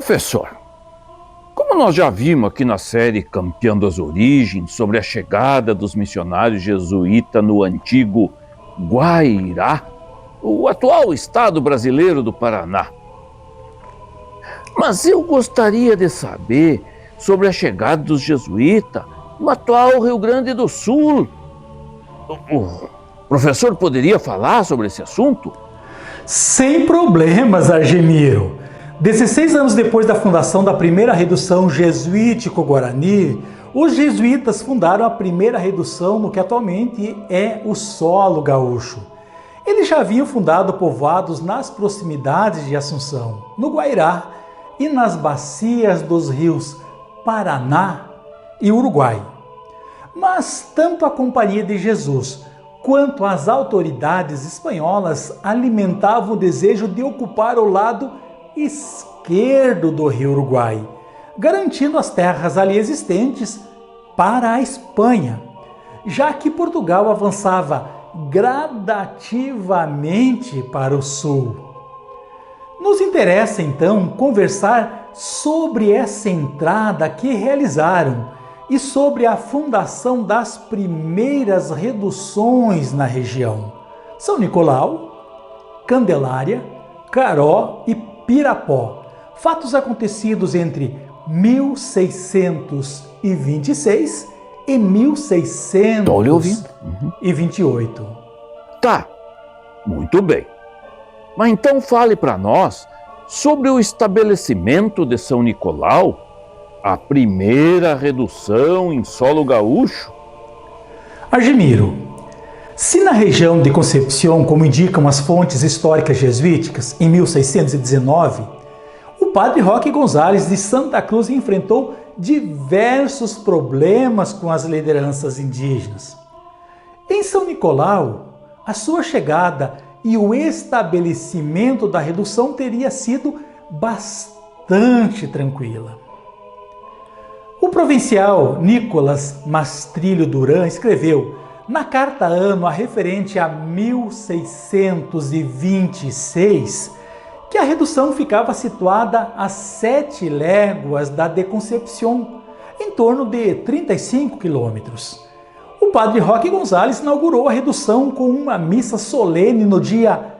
Professor, como nós já vimos aqui na série Campeando as Origens, sobre a chegada dos missionários jesuítas no antigo Guairá, o atual estado brasileiro do Paraná. Mas eu gostaria de saber sobre a chegada dos jesuítas no atual Rio Grande do Sul. O professor poderia falar sobre esse assunto? Sem problemas, Argemiro. 16 anos depois da fundação da primeira redução jesuítico-guarani, os jesuítas fundaram a primeira redução no que atualmente é o solo gaúcho. Eles já haviam fundado povoados nas proximidades de Assunção, no Guairá e nas bacias dos rios Paraná e Uruguai. Mas tanto a Companhia de Jesus quanto as autoridades espanholas alimentavam o desejo de ocupar o lado esquerdo do rio Uruguai, garantindo as terras ali existentes para a Espanha, já que Portugal avançava gradativamente para o sul. Nos interessa então conversar sobre essa entrada que realizaram e sobre a fundação das primeiras reduções na região: São Nicolau, Candelária, Caró e Pirapó, fatos acontecidos entre 1626 e 1628. Tá, muito bem. Mas então fale para nós sobre o estabelecimento de São Nicolau, a primeira redução em solo gaúcho. Argemiro, se na região de Concepción, como indicam as fontes históricas jesuíticas, em 1619, o padre Roque Gonzalez de Santa Cruz enfrentou diversos problemas com as lideranças indígenas. Em São Nicolau, a sua chegada e o estabelecimento da redução teria sido bastante tranquila. O provincial Nicolas Mastrilho Duran escreveu na carta annua referente a 1626 que a redução ficava situada a 7 léguas da de Concepción, em torno de 35 quilômetros. O padre Roque Gonzalez inaugurou a redução com uma missa solene no dia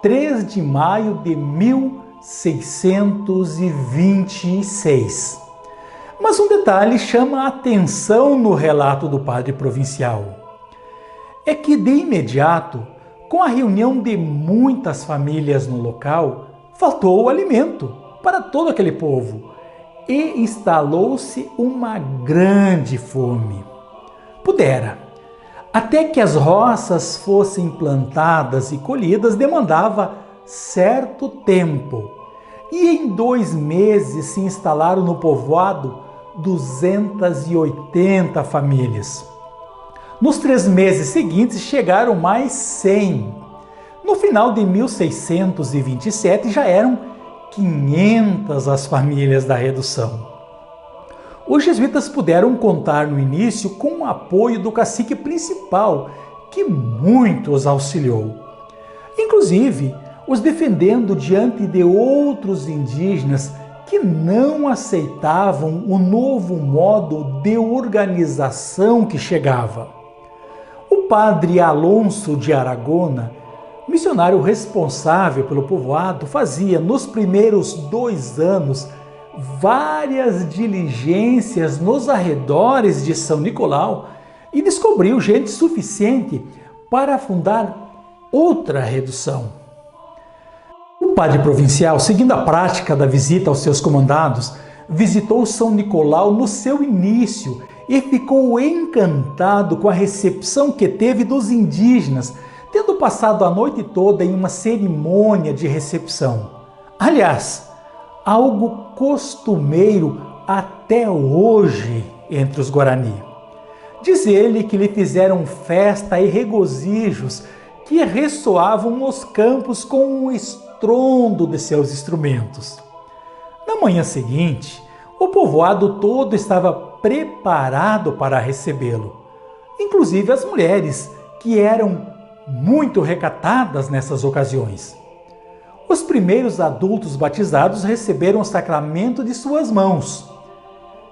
3 de maio de 1626. Mas um detalhe chama a atenção no relato do padre provincial. É que de imediato, com a reunião de muitas famílias no local, faltou o alimento para todo aquele povo e instalou-se uma grande fome. Pudera, até que as roças fossem plantadas e colhidas, demandava certo tempo. E em 2 meses se instalaram no povoado 280 famílias. Nos 3 meses seguintes chegaram mais 100. No final de 1627 já eram 500 as famílias da redução. Os jesuítas puderam contar no início com o apoio do cacique principal, que muito os auxiliou, inclusive os defendendo diante de outros indígenas que não aceitavam o novo modo de organização que chegava. O padre Alonso de Aragona, missionário responsável pelo povoado, fazia nos primeiros 2 anos várias diligências nos arredores de São Nicolau e descobriu gente suficiente para fundar outra redução. O padre provincial, seguindo a prática da visita aos seus comandados, visitou São Nicolau no seu início e ficou encantado com a recepção que teve dos indígenas, tendo passado a noite toda em uma cerimônia de recepção. Aliás, algo costumeiro até hoje entre os Guarani. Diz ele que lhe fizeram festa e regozijos que ressoavam nos campos com o estrondo de seus instrumentos. Na manhã seguinte, o povoado todo estava preparado para recebê-lo, inclusive as mulheres, que eram muito recatadas nessas ocasiões. os primeiros adultos batizados receberam o sacramento de suas mãos.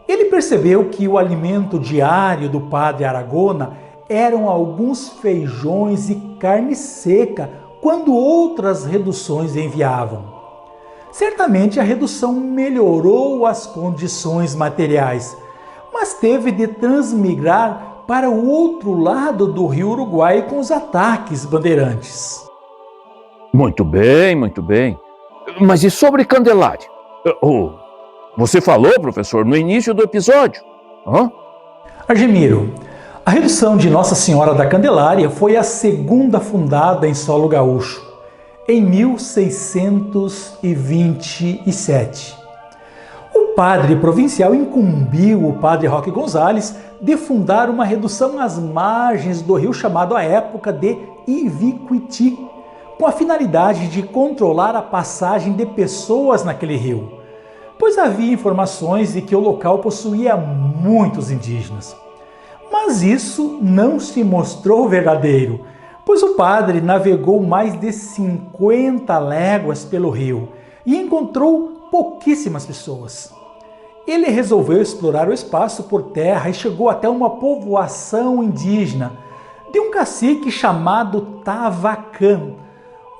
Ele percebeu que o alimento diário do padre Aragona eram alguns feijões e carne seca, quando outras reduções enviavam. Certamente a redução melhorou as condições materiais, mas teve de transmigrar para o outro lado do rio Uruguai com os ataques bandeirantes. Muito bem, muito bem. Mas e sobre Candelária? Você falou, professor, no início do episódio. Argemiro, a redução de Nossa Senhora da Candelária foi a segunda fundada em solo gaúcho, em 1627. O padre provincial incumbiu o padre Roque Gonzalez de fundar uma redução às margens do rio chamado à época de Iviquiti, com a finalidade de controlar a passagem de pessoas naquele rio, pois havia informações de que o local possuía muitos indígenas. Mas isso não se mostrou verdadeiro, pois o padre navegou mais de 50 léguas pelo rio e encontrou pouquíssimas pessoas. Ele resolveu explorar o espaço por terra e chegou até uma povoação indígena de um cacique chamado Tavacã,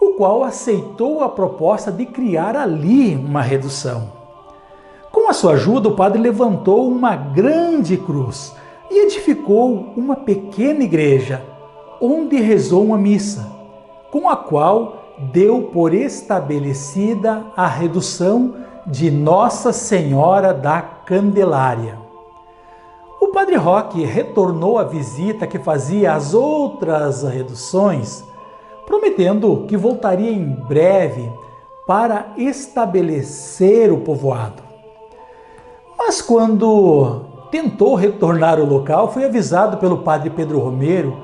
o qual aceitou a proposta de criar ali uma redução. Com a sua ajuda, o padre levantou uma grande cruz e edificou uma pequena igreja, onde rezou uma missa, com a qual deu por estabelecida a redução de Nossa Senhora da Candelária. O padre Roque retornou à visita que fazia às outras reduções, prometendo que voltaria em breve para estabelecer o povoado. Mas quando tentou retornar ao local, foi avisado pelo padre Pedro Romero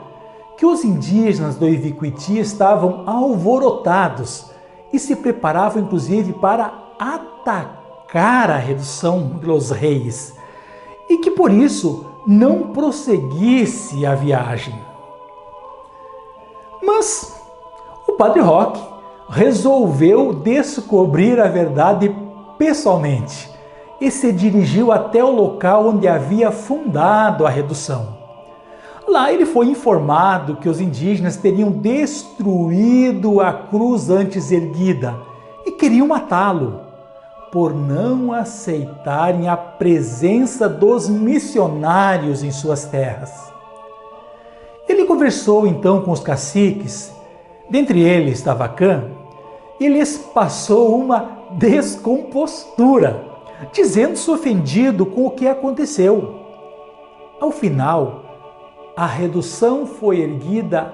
que os indígenas do Iviquiti estavam alvorotados e se preparavam inclusive para atacar a redução dos reis, e que por isso não prosseguisse a viagem. Mas o padre Roque resolveu descobrir a verdade pessoalmente e se dirigiu até o local onde havia fundado a redução. Lá ele foi informado que os indígenas teriam destruído a cruz antes erguida e queriam matá-lo, por não aceitarem a presença dos missionários em suas terras. Ele conversou então com os caciques, dentre eles Tavacã, e lhes passou uma descompostura, dizendo-se ofendido com o que aconteceu. Ao final, a redução foi erguida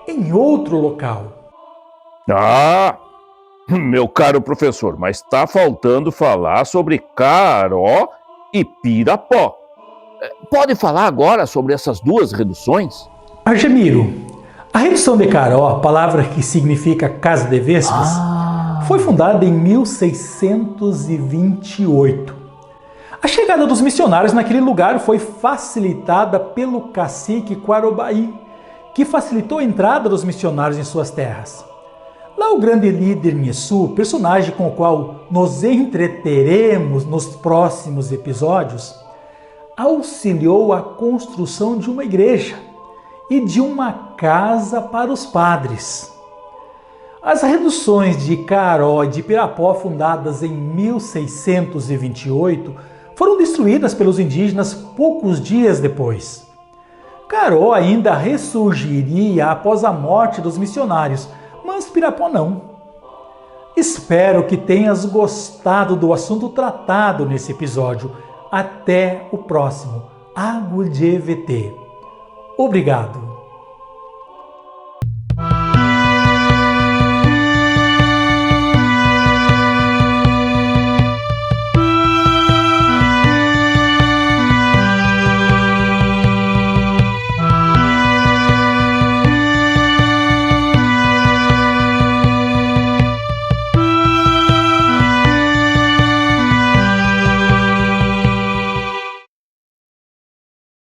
em outro local. Meu caro professor, mas está faltando falar sobre Caró e Pirapó. Pode falar agora sobre essas duas reduções? Argemiro, a redução de Caró, palavra que significa casa de vespas, foi fundada em 1628. A chegada dos missionários naquele lugar foi facilitada pelo cacique Quarobaí, que facilitou a entrada dos missionários em suas terras. Lá o grande líder Nhesu, personagem com o qual nos entreteremos nos próximos episódios, auxiliou a construção de uma igreja e de uma casa para os padres. As reduções de Caró e de Pirapó, fundadas em 1628, foram destruídas pelos indígenas poucos dias depois. Caró ainda ressurgiria após a morte dos missionários, mas Pirapó não. Espero que tenhas gostado do assunto tratado nesse episódio. Até o próximo. Água de EVT. Obrigado.